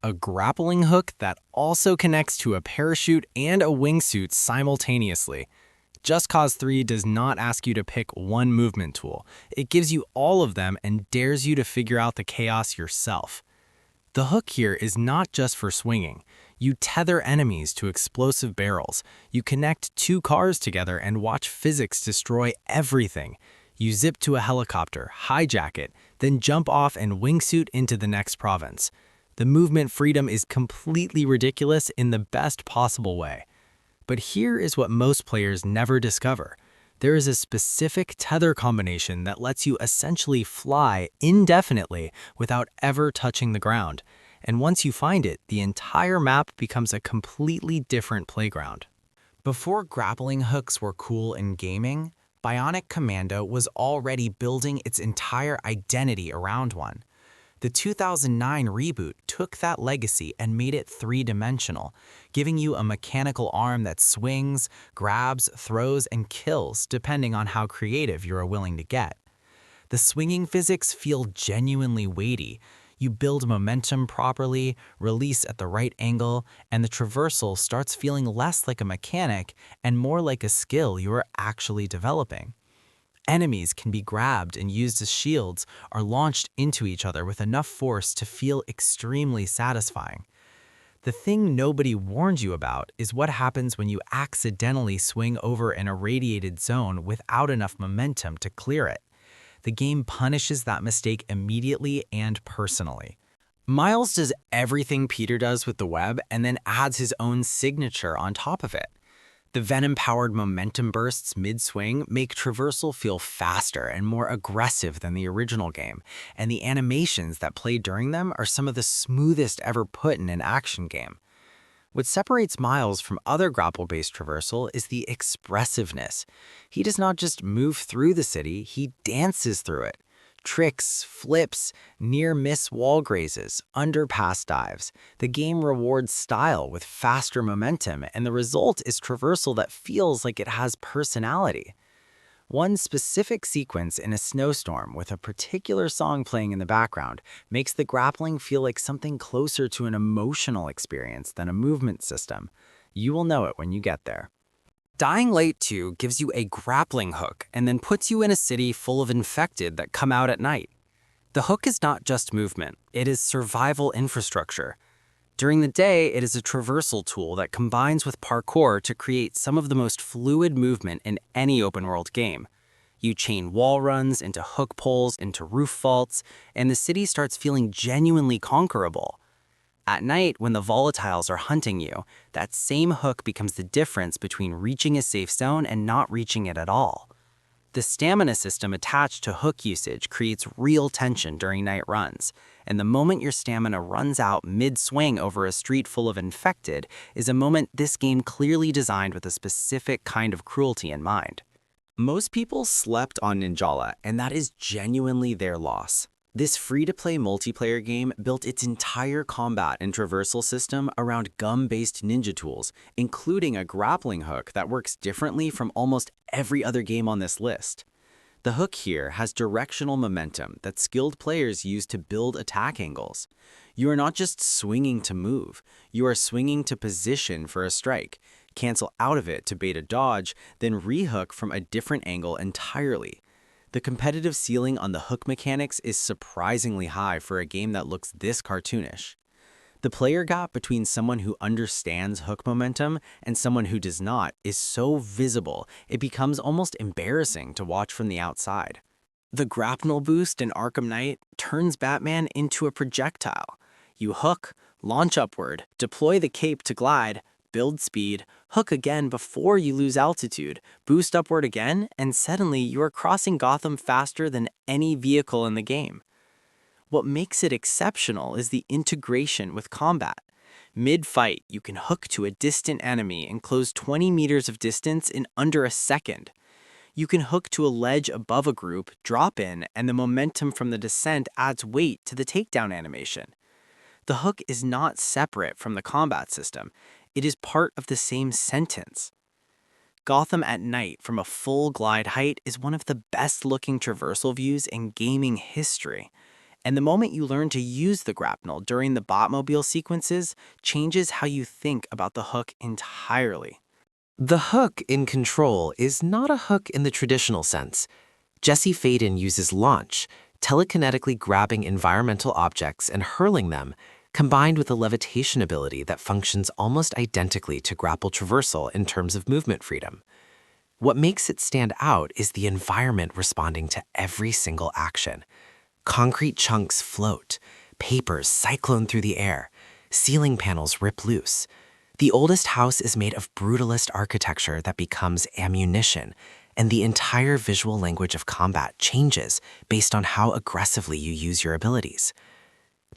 a grappling hook that also connects to a parachute and a wingsuit simultaneously. Just Cause 3 does not ask you to pick one movement tool. It gives you all of them and dares you to figure out the chaos yourself. The hook here is not just for swinging. You tether enemies to explosive barrels. You connect two cars together and watch physics destroy everything. You zip to a helicopter, hijack it, then jump off and wingsuit into the next province. The movement freedom is completely ridiculous in the best possible way. But here is what most players never discover. There is a specific tether combination that lets you essentially fly indefinitely without ever touching the ground. And once you find it, the entire map becomes a completely different playground. Before grappling hooks were cool in gaming, Bionic Commando was already building its entire identity around one. The 2009 reboot took that legacy and made it three-dimensional, giving you a mechanical arm that swings, grabs, throws, and kills depending on how creative you're willing to get. The swinging physics feel genuinely weighty. You build momentum properly, release at the right angle, and the traversal starts feeling less like a mechanic and more like a skill you are actually developing. Enemies can be grabbed and used as shields or launched into each other with enough force to feel extremely satisfying. The thing nobody warned you about is what happens when you accidentally swing over an irradiated zone without enough momentum to clear it. The game punishes that mistake immediately and personally. Miles does everything Peter does with the web and then adds his own signature on top of it. The Venom-powered momentum bursts mid-swing make traversal feel faster and more aggressive than the original game, and the animations that play during them are some of the smoothest ever put in an action game. What separates Miles from other grapple-based traversal is the expressiveness. He does not just move through the city, he dances through it. Tricks, flips, near-miss wall grazes, underpass dives. The game rewards style with faster momentum, and the result is traversal that feels like it has personality. One specific sequence in a snowstorm with a particular song playing in the background makes the grappling feel like something closer to an emotional experience than a movement system. You will know it when you get there. Dying Light 2 gives you a grappling hook and then puts you in a city full of infected that come out at night. The hook is not just movement, it is survival infrastructure. During the day, it is a traversal tool that combines with parkour to create some of the most fluid movement in any open-world game. You chain wall runs into hook poles, into roof vaults, and the city starts feeling genuinely conquerable. At night, when the volatiles are hunting you, that same hook becomes the difference between reaching a safe zone and not reaching it at all. The stamina system attached to hook usage creates real tension during night runs, and the moment your stamina runs out mid-swing over a street full of infected is a moment this game clearly designed with a specific kind of cruelty in mind. Most people slept on Ninjala, and that is genuinely their loss. This free-to-play multiplayer game built its entire combat and traversal system around gum-based ninja tools, including a grappling hook that works differently from almost every other game on this list. The hook here has directional momentum that skilled players use to build attack angles. You are not just swinging to move, you are swinging to position for a strike, cancel out of it to bait a dodge, then rehook from a different angle entirely. The competitive ceiling on the hook mechanics is surprisingly high for a game that looks this cartoonish. The player gap between someone who understands hook momentum and someone who does not is so visible, it becomes almost embarrassing to watch from the outside. The grapnel boost in Arkham Knight turns Batman into a projectile. You hook, launch upward, deploy the cape to glide, build speed, hook again before you lose altitude, boost upward again, and suddenly you are crossing Gotham faster than any vehicle in the game. What makes it exceptional is the integration with combat. Mid-fight, you can hook to a distant enemy and close 20 meters of distance in under a second. You can hook to a ledge above a group, drop in, and the momentum from the descent adds weight to the takedown animation. The hook is not separate from the combat system. It is part of the same sentence. Gotham at night from a full glide height is one of the best looking traversal views in gaming history. And the moment you learn to use the grapnel during the Botmobile sequences changes how you think about the hook entirely. The hook in Control is not a hook in the traditional sense. Jesse Faden uses launch, telekinetically grabbing environmental objects and hurling them, combined with a levitation ability that functions almost identically to grapple traversal in terms of movement freedom. What makes it stand out is the environment responding to every single action. Concrete chunks float, papers cyclone through the air, ceiling panels rip loose. The oldest house is made of brutalist architecture that becomes ammunition, and the entire visual language of combat changes based on how aggressively you use your abilities.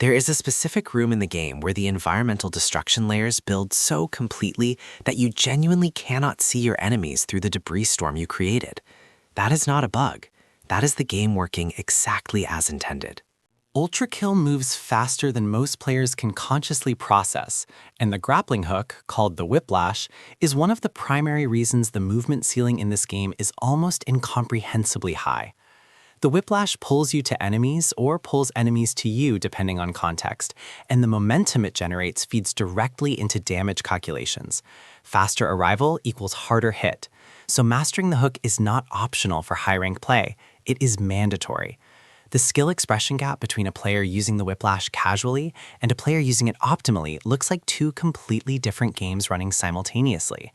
There is a specific room in the game where the environmental destruction layers build so completely that you genuinely cannot see your enemies through the debris storm you created. That is not a bug. That is the game working exactly as intended. Ultra Kill moves faster than most players can consciously process, and the grappling hook, called the Whiplash, is one of the primary reasons the movement ceiling in this game is almost incomprehensibly high. The Whiplash pulls you to enemies or pulls enemies to you depending on context, and the momentum it generates feeds directly into damage calculations. Faster arrival equals harder hit, so mastering the hook is not optional for high-rank play, it is mandatory. The skill expression gap between a player using the Whiplash casually and a player using it optimally looks like two completely different games running simultaneously.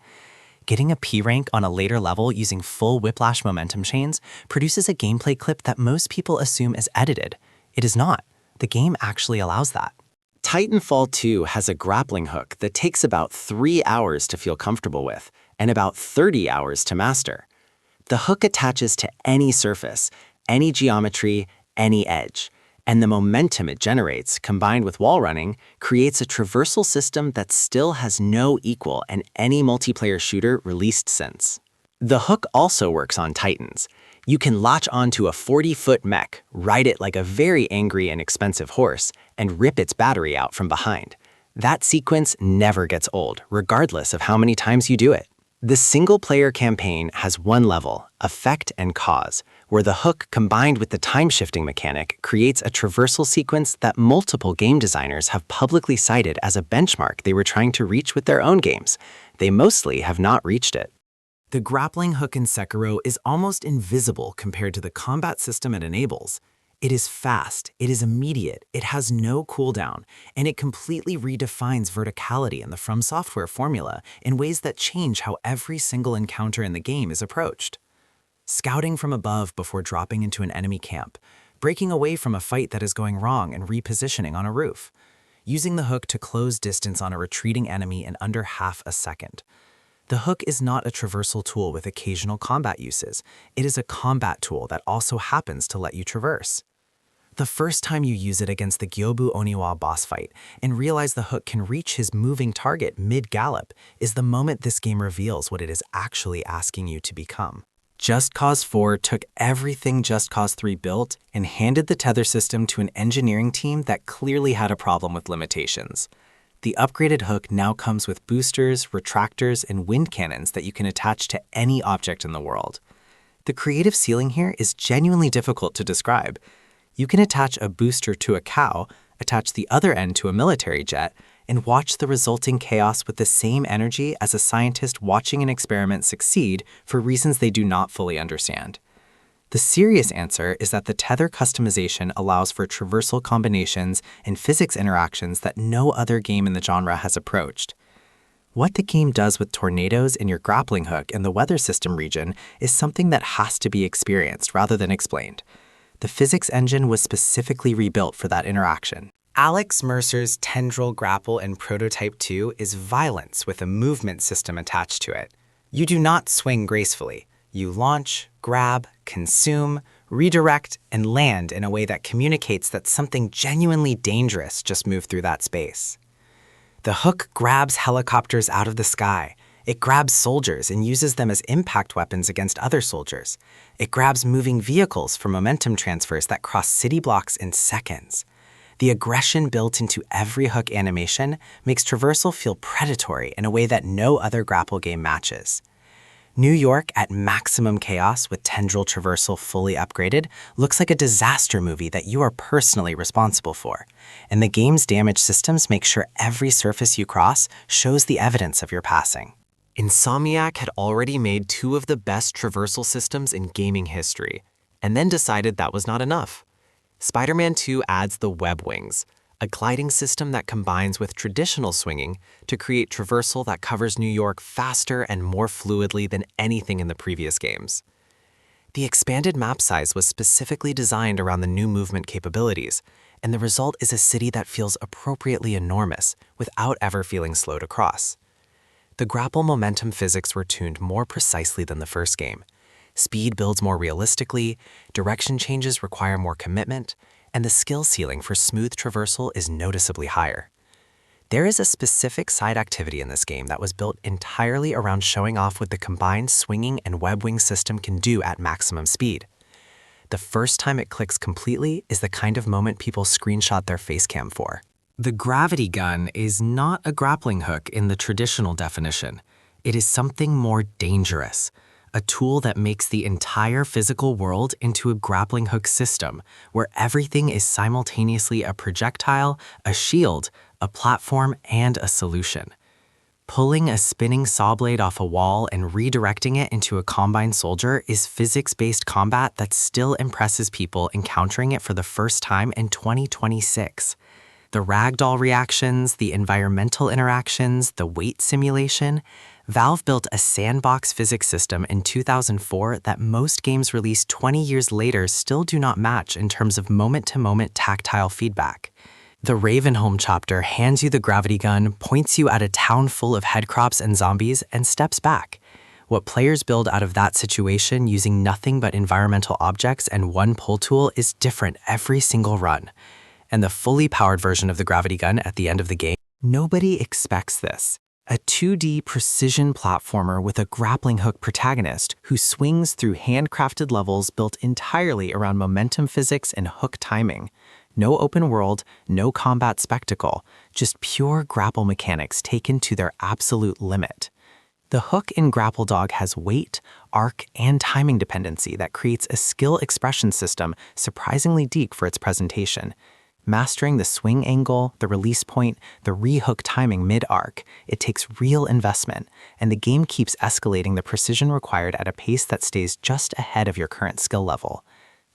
Getting a P rank on a later level using full Whiplash momentum chains produces a gameplay clip that most people assume is edited. It is not. The game actually allows that. Titanfall 2 has a grappling hook that takes about 3 hours to feel comfortable with and about 30 hours to master. The hook attaches to any surface, any geometry, any edge, and the momentum it generates, combined with wall running, creates a traversal system that still has no equal in any multiplayer shooter released since. The hook also works on Titans. You can latch onto a 40-foot mech, ride it like a very angry and expensive horse, and rip its battery out from behind. That sequence never gets old, regardless of how many times you do it. The single-player campaign has one level, Effect and Cause, where the hook combined with the time-shifting mechanic creates a traversal sequence that multiple game designers have publicly cited as a benchmark they were trying to reach with their own games. They mostly have not reached it. The grappling hook in Sekiro is almost invisible compared to the combat system it enables. It is fast, it is immediate, it has no cooldown, and it completely redefines verticality in the From Software formula in ways that change how every single encounter in the game is approached. Scouting from above before dropping into an enemy camp, breaking away from a fight that is going wrong and repositioning on a roof, using the hook to close distance on a retreating enemy in under half a second. The hook is not a traversal tool with occasional combat uses. It is a combat tool that also happens to let you traverse. The first time you use it against the Gyobu Oniwa boss fight and realize the hook can reach his moving target mid-gallop is the moment this game reveals what it is actually asking you to become. Just Cause 4 took everything Just Cause 3 built and handed the tether system to an engineering team that clearly had a problem with limitations. The upgraded hook now comes with boosters, retractors, and wind cannons that you can attach to any object in the world. The creative ceiling here is genuinely difficult to describe. You can attach a booster to a cow, attach the other end to a military jet, and watch the resulting chaos with the same energy as a scientist watching an experiment succeed for reasons they do not fully understand. The serious answer is that the tether customization allows for traversal combinations and physics interactions that no other game in the genre has approached. What the game does with tornadoes in your grappling hook in the weather system region is something that has to be experienced rather than explained. The physics engine was specifically rebuilt for that interaction. Alex Mercer's Tendril Grapple in Prototype 2 is violence with a movement system attached to it. You do not swing gracefully. You launch, grab, consume, redirect, and land in a way that communicates that something genuinely dangerous just moved through that space. The hook grabs helicopters out of the sky. It grabs soldiers and uses them as impact weapons against other soldiers. It grabs moving vehicles for momentum transfers that cross city blocks in seconds. The aggression built into every hook animation makes traversal feel predatory in a way that no other grapple game matches. New York at maximum chaos with tendril traversal fully upgraded looks like a disaster movie that you are personally responsible for. And the game's damage systems make sure every surface you cross shows the evidence of your passing. Insomniac had already made two of the best traversal systems in gaming history, and then decided that was not enough. Spider-Man 2 adds the web wings, a gliding system that combines with traditional swinging to create traversal that covers New York faster and more fluidly than anything in the previous games. The expanded map size was specifically designed around the new movement capabilities, and the result is a city that feels appropriately enormous without ever feeling slow to cross. The grapple momentum physics were tuned more precisely than the first game. Speed builds more realistically, direction changes require more commitment, and the skill ceiling for smooth traversal is noticeably higher. There is a specific side activity in this game that was built entirely around showing off what the combined swinging and web wing system can do at maximum speed. The first time it clicks completely is the kind of moment people screenshot their facecam for. The gravity gun is not a grappling hook in the traditional definition. It is something more dangerous, a tool that makes the entire physical world into a grappling hook system, where everything is simultaneously a projectile, a shield, a platform, and a solution. Pulling a spinning saw blade off a wall and redirecting it into a combine soldier is physics-based combat that still impresses people encountering it for the first time in 2026. The ragdoll reactions, the environmental interactions, the weight simulation, Valve built a sandbox physics system in 2004 that most games released 20 years later still do not match in terms of moment-to-moment tactile feedback. The Ravenholm chapter hands you the gravity gun, points you at a town full of headcrops and zombies, and steps back. What players build out of that situation using nothing but environmental objects and one pull tool is different every single run. And the fully powered version of the gravity gun at the end of the game, nobody expects this. A 2D precision platformer with a grappling hook protagonist who swings through handcrafted levels built entirely around momentum physics and hook timing. No open world, no combat spectacle, just pure grapple mechanics taken to their absolute limit. The hook in Grapple Dog has weight, arc, and timing dependency that creates a skill expression system surprisingly deep for its presentation. Mastering the swing angle, the release point, the re-hook timing mid-arc, it takes real investment, and the game keeps escalating the precision required at a pace that stays just ahead of your current skill level.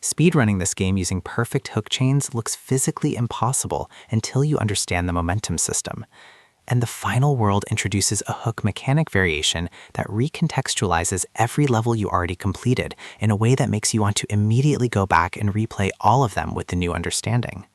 Speedrunning this game using perfect hook chains looks physically impossible until you understand the momentum system. And the final world introduces a hook mechanic variation that recontextualizes every level you already completed in a way that makes you want to immediately go back and replay all of them with the new understanding.